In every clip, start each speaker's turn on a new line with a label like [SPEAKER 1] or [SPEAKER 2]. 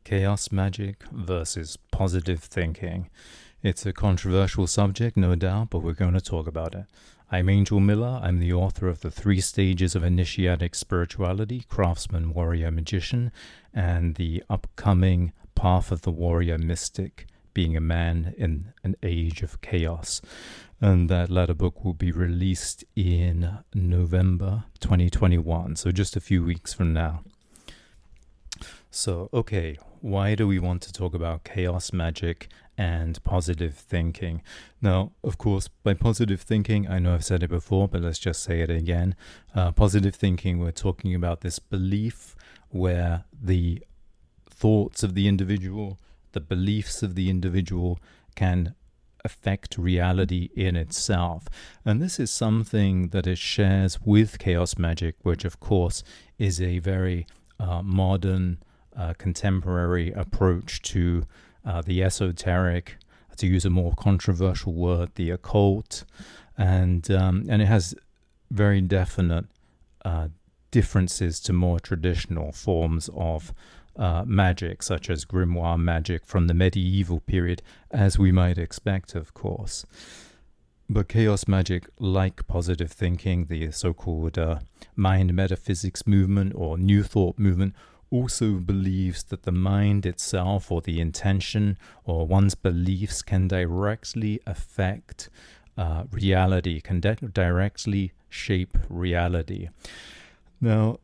[SPEAKER 1] Chaos magic versus positive thinking. It's a controversial subject, no doubt, but we're going to talk about it. I'm Angel Millar. I'm the author of The 3 Stages of Initiatic Spirituality, Craftsman, Warrior, Magician, and the upcoming Path of the Warrior Mystic, Being a Man in an Age of Chaos. And that latter book will be released in November 2021, so just a few weeks from now. So, okay, why do we want to talk about chaos magic and positive thinking? Now, of course, by positive thinking, I know I've said it before, but let's just say it again. Positive thinking, we're talking about this belief where the thoughts of the individual, the beliefs of the individual can affect reality in itself. And this is something that it shares with chaos magic, which of course is a very modern, contemporary approach to the esoteric, to use a more controversial word, the occult, and it has very definite differences to more traditional forms of magic, such as grimoire magic from the medieval period, as we might expect, of course. But chaos magic, like positive thinking, the so-called mind metaphysics movement or new thought movement, also believes that the mind itself or the intention or one's beliefs can directly affect reality, can directly shape reality. Now,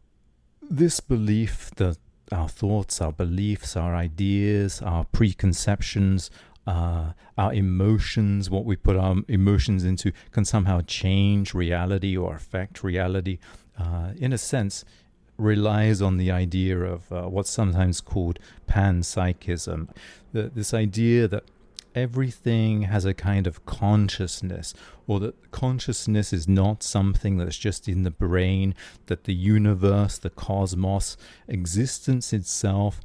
[SPEAKER 1] this belief that our thoughts, our beliefs, our ideas, our preconceptions, our emotions, what we put our emotions into, can somehow change reality or affect reality, in a sense, relies on the idea of what's sometimes called panpsychism. This idea that everything has a kind of consciousness, or that consciousness is not something that's just in the brain, that the universe, the cosmos, existence itself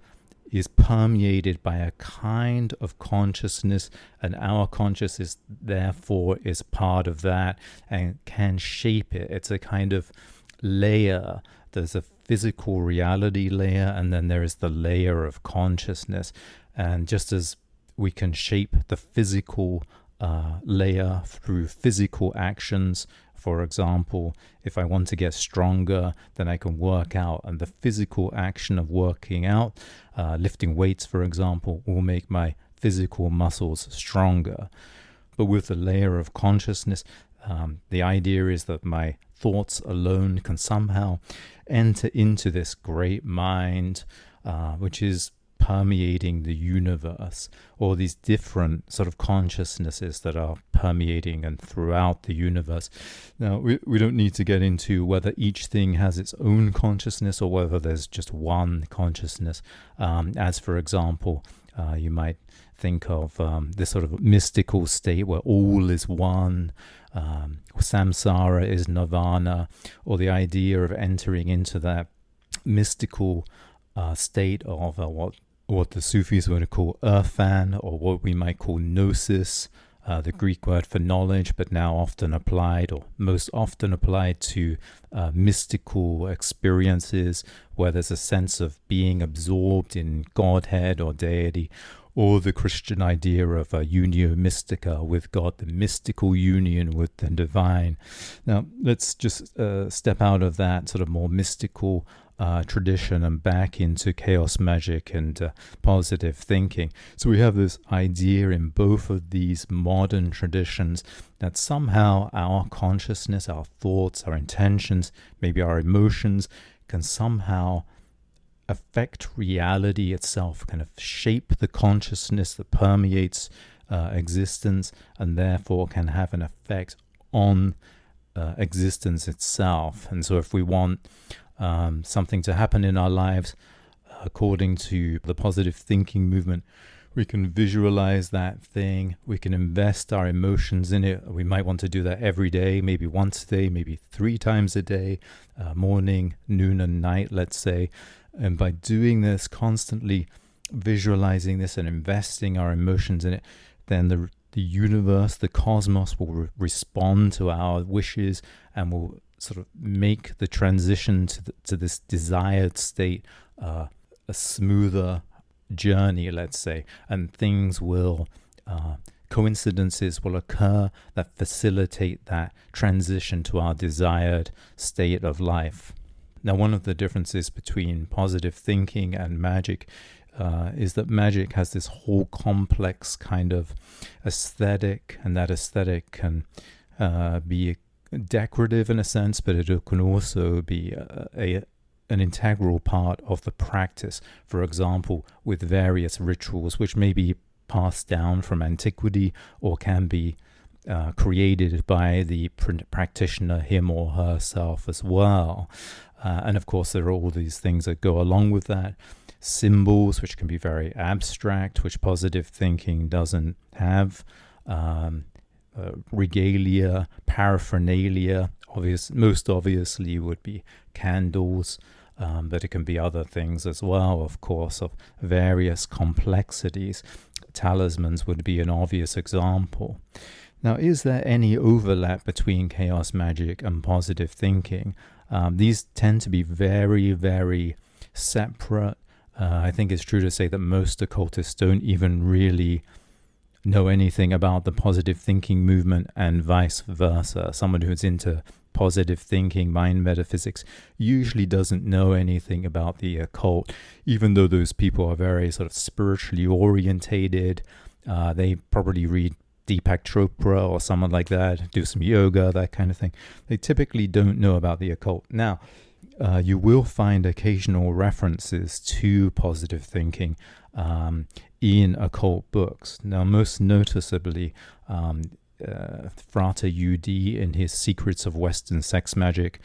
[SPEAKER 1] is permeated by a kind of consciousness, and our consciousness therefore is part of that and can shape it. It's a kind of layer. There's a physical reality layer, and then there is the layer of consciousness. And just as we can shape the physical layer through physical actions. For example, if I want to get stronger, then I can work out, and the physical action of working out, lifting weights, for example, will make my physical muscles stronger. But with the layer of consciousness, the idea is that my thoughts alone can somehow enter into this great mind, which is permeating the universe, or these different sort of consciousnesses that are permeating and throughout the universe. Now, we don't need to get into whether each thing has its own consciousness or whether there's just one consciousness. As for example, you might think of this sort of mystical state where all is one, samsara is nirvana, or the idea of entering into that mystical state of what the Sufis would call irfan, or what we might call gnosis, the Greek word for knowledge, but now often applied, or most often applied to mystical experiences where there's a sense of being absorbed in Godhead or deity, or the Christian idea of unio mystica with God, the mystical union with the divine. Now, let's just step out of that sort of more mystical tradition and back into chaos magic and positive thinking. So we have this idea in both of these modern traditions that somehow our consciousness, our thoughts, our intentions, maybe our emotions, can somehow affect reality itself, kind of shape the consciousness that permeates existence, and therefore can have an effect on existence itself. And so if we want something to happen in our lives, according to the positive thinking movement, we can visualize that thing, we can invest our emotions in it. We might want to do that every day, maybe once a day, maybe 3 times a day, morning, noon, and night, let's say. And by doing this, constantly visualizing this and investing our emotions in it, then the universe, the cosmos will respond to our wishes and will sort of make the transition to this desired state a smoother journey, let's say, and coincidences will occur that facilitate that transition to our desired state of life. Now, one of the differences between positive thinking and magic is that magic has this whole complex kind of aesthetic, and that aesthetic can be decorative in a sense, but it can also be an integral part of the practice. For example, with various rituals which may be passed down from antiquity or can be created by the practitioner, him or herself as well. And of course, there are all these things that go along with that. Symbols, which can be very abstract, which positive thinking doesn't have. Regalia, paraphernalia, most obviously would be candles, but it can be other things as well, of course, of various complexities. Talismans would be an obvious example. Now, is there any overlap between chaos magic and positive thinking? These tend to be very, very separate. I think it's true to say that most occultists don't even really know anything about the positive thinking movement, and vice versa. Someone who's into positive thinking, mind metaphysics, usually doesn't know anything about the occult, even though those people are very sort of spiritually orientated. They probably read Deepak Chopra or someone like that, do some yoga, that kind of thing. They typically don't know about the occult. Now, you will find occasional references to positive thinking in occult books. Now, most noticeably, Frater U.D. in his Secrets of Western Sex Magic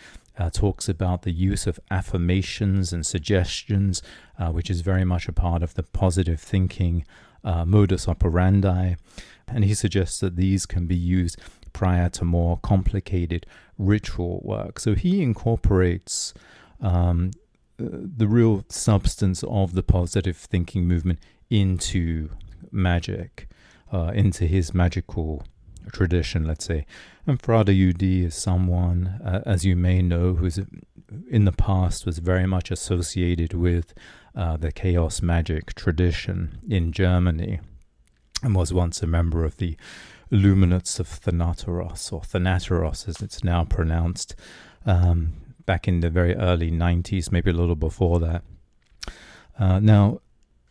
[SPEAKER 1] talks about the use of affirmations and suggestions, which is very much a part of the positive thinking modus operandi. And he suggests that these can be used prior to more complicated ritual work. So he incorporates the real substance of the positive thinking movement into magic, into his magical tradition, let's say. And Frater U.D. is someone, as you may know, who's in the past was very much associated with the chaos magic tradition in Germany, and was once a member of the Illuminates of Thanateros, or Thanateros as it's now pronounced, back in the very early 90s, maybe a little before that. Now,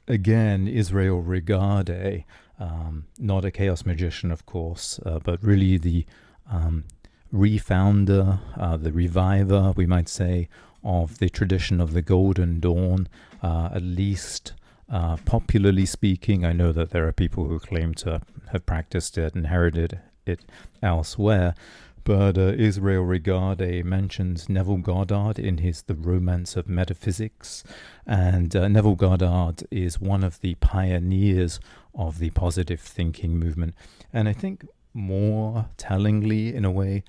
[SPEAKER 1] again, Israel Regardie, not a chaos magician, of course, but really the refounder, the reviver, we might say, of the tradition of the Golden Dawn, at least popularly speaking. I know that there are people who claim to have practiced it and inherited it elsewhere, but Israel Regardie mentions Neville Goddard in his The Romance of Metaphysics, and Neville Goddard is one of the pioneers of the positive thinking movement. And I think more tellingly, in a way,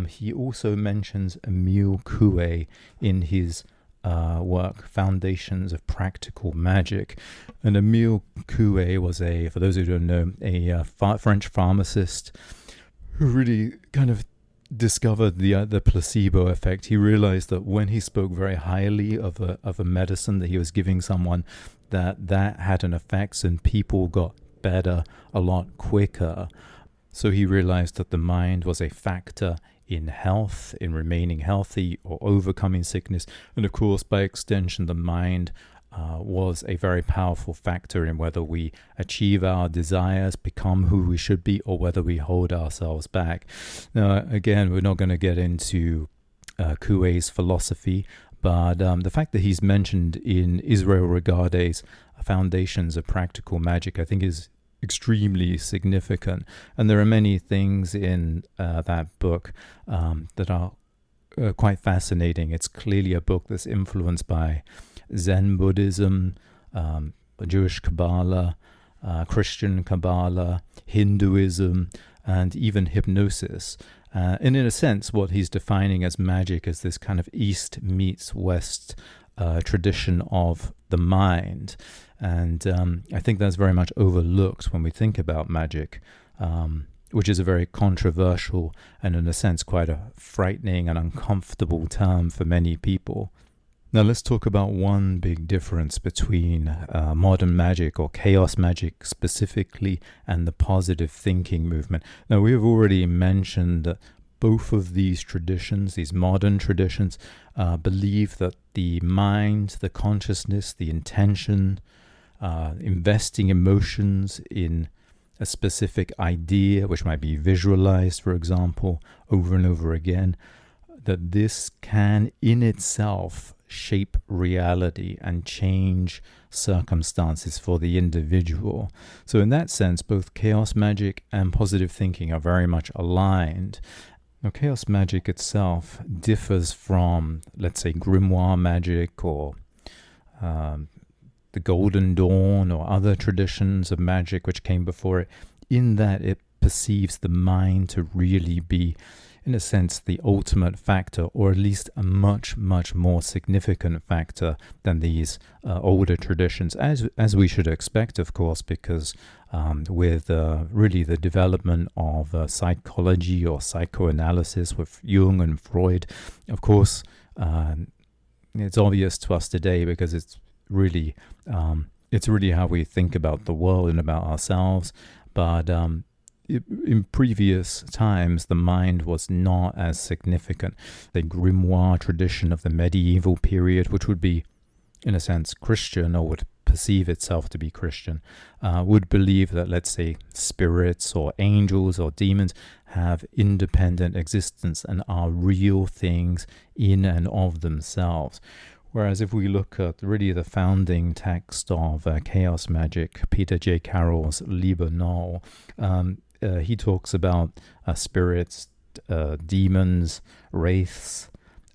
[SPEAKER 1] he also mentions Emile Coué in his work, Foundations of Practical Magic. And Emile Coué was for those who don't know, a French pharmacist who really kind of discovered the placebo effect. He realized that when he spoke very highly of a medicine that he was giving someone, that had an effect and people got better a lot quicker. So he realized that the mind was a factor in health, in remaining healthy or overcoming sickness. And of course, by extension, the mind was a very powerful factor in whether we achieve our desires, become who we should be, or whether we hold ourselves back. Now, again, we're not going to get into Coué's philosophy, but the fact that he's mentioned in Israel Regardie's Foundations of Practical Magic, I think, is extremely significant. And there are many things in that book that are quite fascinating. It's clearly a book that's influenced by Zen Buddhism, Jewish Kabbalah, Christian Kabbalah, Hinduism, and even hypnosis. And in a sense, what he's defining as magic is this kind of East meets West tradition of the mind. And I think that's very much overlooked when we think about magic, which is a very controversial and, in a sense, quite a frightening and uncomfortable term for many people. Now let's talk about one big difference between modern magic, or chaos magic specifically, and the positive thinking movement. Now we have already mentioned that both of these traditions, these modern traditions, believe that the mind, the consciousness, the intention, investing emotions in a specific idea, which might be visualized, for example, over and over again, that this can in itself shape reality and change circumstances for the individual. So in that sense, both chaos magic and positive thinking are very much aligned. Now, chaos magic itself differs from, let's say, grimoire magic or the Golden Dawn or other traditions of magic which came before it, in that it perceives the mind to really be, in a sense, the ultimate factor, or at least a much, much more significant factor than these older traditions, as we should expect, of course, because with really the development of psychology or psychoanalysis with Jung and Freud, of course, it's obvious to us today because it's really how we think about the world and about ourselves. But in previous times, the mind was not as significant. The grimoire tradition of the medieval period, which would be, in a sense, Christian, or would perceive itself to be Christian, would believe that, let's say, spirits or angels or demons have independent existence and are real things in and of themselves. Whereas if we look at really the founding text of chaos magic, Peter J. Carroll's Liber Null, he talks about spirits, demons, wraiths,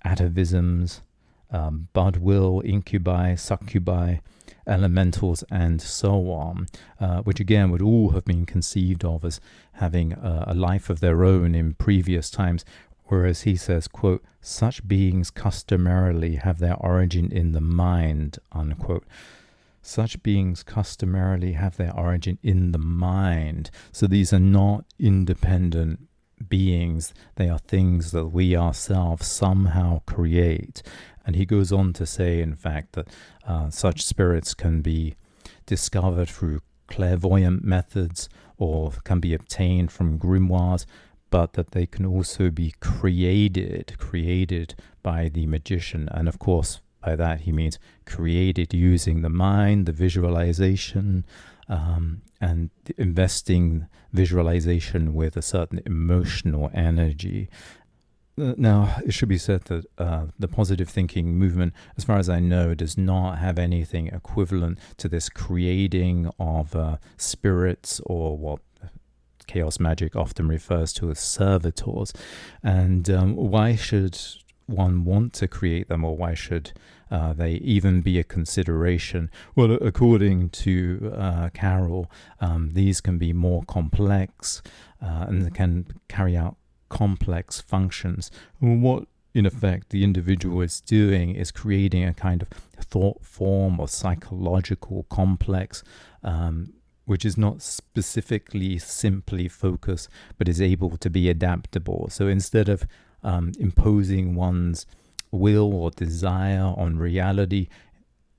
[SPEAKER 1] atavisms, budwill, incubi, succubi, elementals, and so on, which again would all have been conceived of as having a life of their own in previous times. Whereas he says, quote, such beings customarily have their origin in the mind, unquote. Such beings customarily have their origin in the mind. So these are not independent beings. They are things that we ourselves somehow create. And he goes on to say, in fact, that such spirits can be discovered through clairvoyant methods or can be obtained from grimoires, but that they can also be created by the magician. And of course, by that he means created using the mind, the visualization, and investing visualization with a certain emotional energy. Now, it should be said that the positive thinking movement, as far as I know, does not have anything equivalent to this creating of spirits, or what chaos magic often refers to as servitors. And why should one want to create them, or why should they even be a consideration? Well, according to Carroll, these can be more complex and they can carry out complex functions. What, in effect, the individual is doing is creating a kind of thought form or psychological complex, which is not specifically simply focused, but is able to be adaptable. So instead of imposing one's will or desire on reality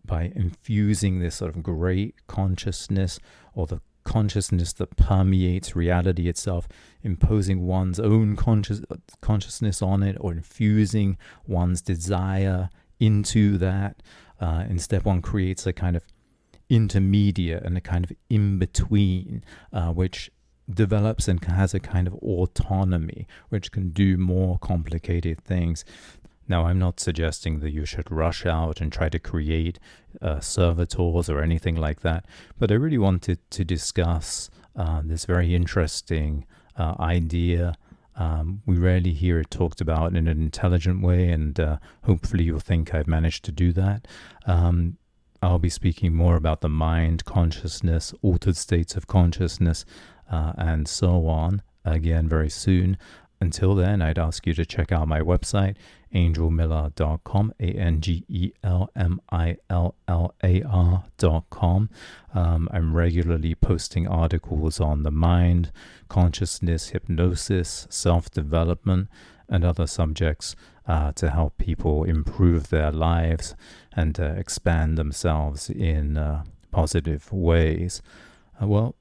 [SPEAKER 1] by infusing this sort of great consciousness, or the consciousness that permeates reality itself, imposing one's own consciousness on it, or infusing one's desire into that, instead one creates a kind of intermediate and a kind of in-between, which develops and has a kind of autonomy, which can do more complicated things. Now, I'm not suggesting that you should rush out and try to create servitors or anything like that, but I really wanted to discuss this very interesting idea. We rarely hear it talked about in an intelligent way, and hopefully you'll think I've managed to do that. I'll be speaking more about the mind, consciousness, altered states of consciousness, and so on, again very soon. until then, I'd ask you to check out my website, angelmillar.com, ANGELMILLAR.com. I'm regularly posting articles on the mind, consciousness, hypnosis, self-development, and other subjects to help people improve their lives and expand themselves in positive ways. Well,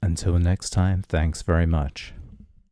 [SPEAKER 1] until next time, thanks very much.